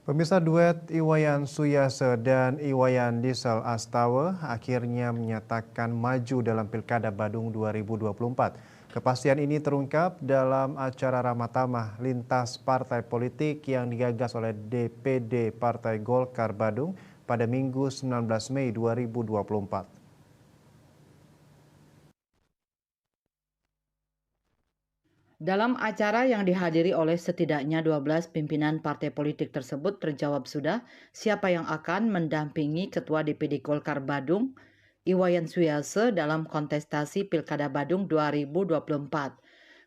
Pemirsa duet Iwayan Suyase dan Iwayan Diesel Astawa akhirnya menyatakan maju dalam Pilkada Badung 2024. Kepastian ini terungkap dalam acara Ramadhamah lintas partai politik yang digagas oleh DPD Partai Golkar Badung pada Minggu 19 Mei 2024. Dalam acara yang dihadiri oleh setidaknya 12 pimpinan partai politik tersebut terjawab sudah siapa yang akan mendampingi Ketua DPD Golkar Badung, Iwayan Suyase dalam kontestasi Pilkada Badung 2024.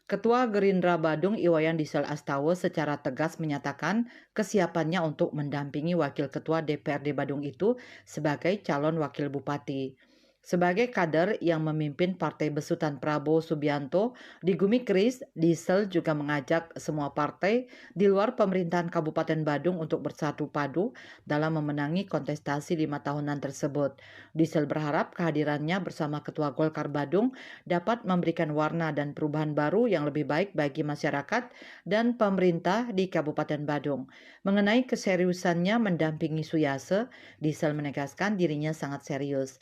Ketua Gerindra Badung Iwayan Diesel Astawa secara tegas menyatakan kesiapannya untuk mendampingi Wakil Ketua DPRD Badung itu sebagai calon Wakil Bupati. Sebagai kader yang memimpin Partai Besutan Prabowo Subianto di Gumi Kris, Diesel juga mengajak semua partai di luar pemerintahan Kabupaten Badung untuk bersatu padu dalam memenangi kontestasi 5 tahunan tersebut. Diesel berharap kehadirannya bersama Ketua Golkar Badung dapat memberikan warna dan perubahan baru yang lebih baik bagi masyarakat dan pemerintah di Kabupaten Badung. Mengenai keseriusannya mendampingi Suyase, Diesel menegaskan dirinya sangat serius.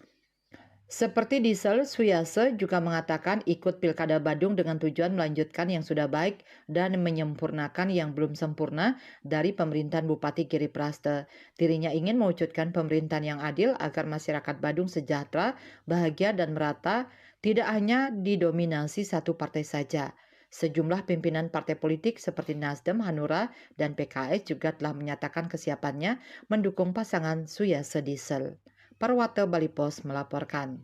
Seperti Diesel, Suyase juga mengatakan ikut Pilkada Badung dengan tujuan melanjutkan yang sudah baik dan menyempurnakan yang belum sempurna dari pemerintahan Bupati Giri Praste. Dirinya ingin mewujudkan pemerintahan yang adil agar masyarakat Badung sejahtera, bahagia dan merata, tidak hanya didominasi satu partai saja. Sejumlah pimpinan partai politik seperti Nasdem, Hanura, dan PKS juga telah menyatakan kesiapannya mendukung pasangan Suyase Diesel. Parwata Bali Pos melaporkan.